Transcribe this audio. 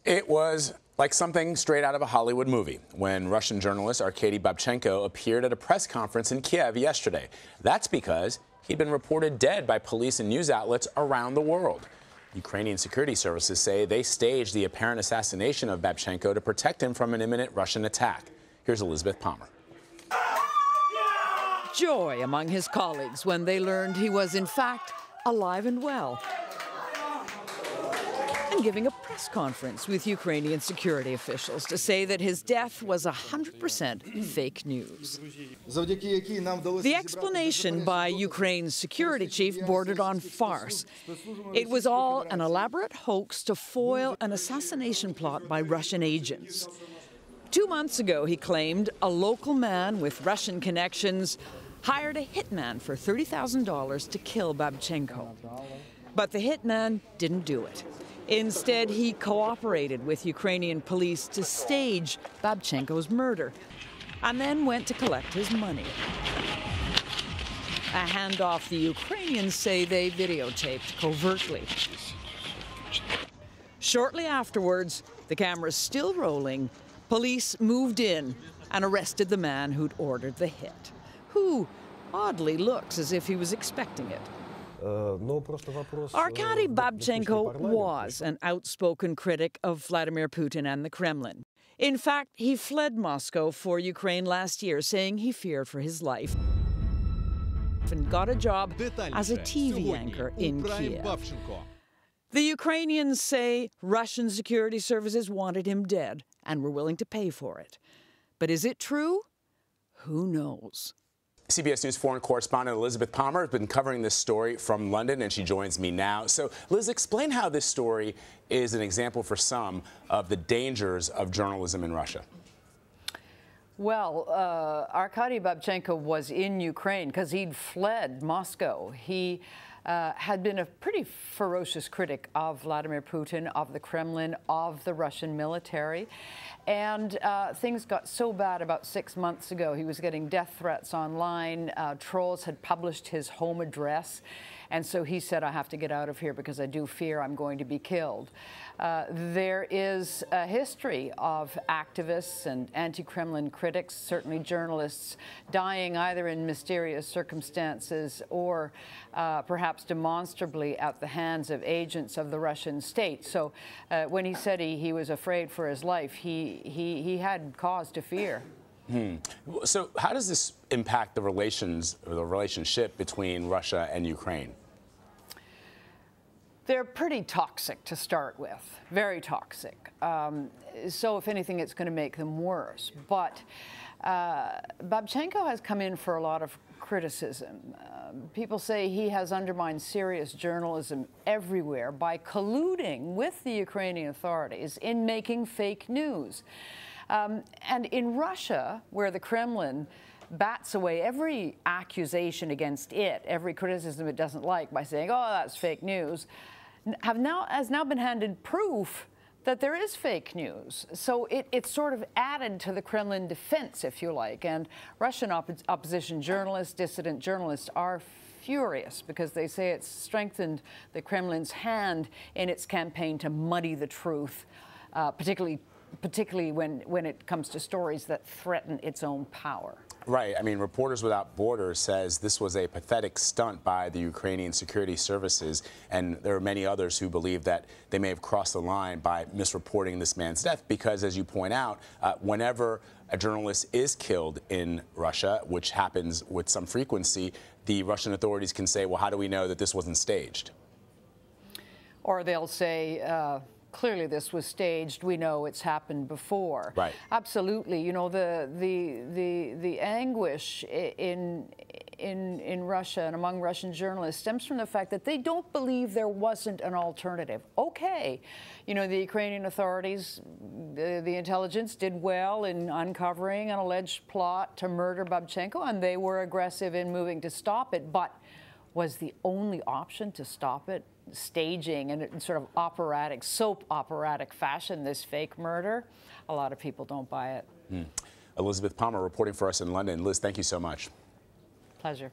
It was like something straight out of a Hollywood movie when Russian journalist Arkady Babchenko appeared at a press conference in Kiev yesterday. That's because he'd been reported dead by police and news outlets around the world. Ukrainian security services say they staged the apparent assassination of Babchenko to protect him from an imminent Russian attack. Here's Elizabeth Palmer. Joy among his colleagues when they learned he was, in fact, alive and well, and giving a press conference with Ukrainian security officials to say that his death was 100% fake news. The explanation by Ukraine's security chief bordered on farce. It was all an elaborate hoax to foil an assassination plot by Russian agents. 2 months ago, he claimed, a local man with Russian connections hired a hitman for $30,000 to kill Babchenko. But the hitman didn't do it. Instead, he cooperated with Ukrainian police to stage Babchenko's murder and then went to collect his money. A handoff the Ukrainians say they videotaped covertly. Shortly afterwards, the cameras still rolling, police moved in and arrested the man who'd ordered the hit, who oddly looks as if he was expecting it. Arkady Babchenko was an outspoken critic of Vladimir Putin and the Kremlin. In fact, he fled Moscow for Ukraine last year, saying he feared for his life, and got a job as a TV anchor in Kiev. The Ukrainians say Russian security services wanted him dead and were willing to pay for it. But is it true? Who knows? CBS News foreign correspondent Elizabeth Palmer has been covering this story from London, and she joins me now. So, Liz, explain how this story is an example for some of the dangers of journalism in Russia. Well, Arkady Babchenko was in Ukraine because he'd fled Moscow. He had been a pretty ferocious critic of Vladimir Putin, of the Kremlin, of the Russian military. And things got so bad about 6 months ago. He was getting death threats online. Trolls had published his home address. And so he said, I have to get out of here because I do fear I'm going to be killed. There is a history of activists and anti-Kremlin critics, certainly journalists, dying either in mysterious circumstances or perhaps demonstrably at the hands of agents of the Russian state. So when he said he was afraid for his life, he had cause to fear. So how does this impact the relations or the relationship between Russia and Ukraine? They're pretty toxic to start with, very toxic. So if anything, it's going to make them worse. But Babchenko has come in for a lot of criticism. People say he has undermined serious journalism everywhere by colluding with the Ukrainian authorities in making fake news. And in Russia, where the Kremlin bats away every accusation against it, every criticism it doesn't like by saying, oh, that's fake news, has now been handed proof that there is fake news. So it's sort of added to the Kremlin defense, if you like. And Russian opposition journalists, dissident journalists are furious because they say it's strengthened the Kremlin's hand in its campaign to muddy the truth, particularly when it comes to stories that threaten its own power. Right. I mean, Reporters Without Borders says this was a pathetic stunt by the Ukrainian security services, and there are many others who believe that they may have crossed the line by misreporting this man's death because, as you point out, whenever a journalist is killed in Russia, which happens with some frequency, the Russian authorities can say, well, how do we know that this wasn't staged? Or they'll say, clearly this was staged. We know it's happened before. Right. Absolutely. You know, the anguish in Russia and among Russian journalists stems from the fact that they don't believe there wasn't an alternative. Okay, you know, the Ukrainian authorities, the intelligence did well in uncovering an alleged plot to murder Babchenko, and they were aggressive in moving to stop it, but was the only option to stop it staging in sort of operatic, soap operatic fashion this fake murder? A lot of people don't buy it. Elizabeth Palmer reporting for us in London. Liz, thank you so much. Pleasure.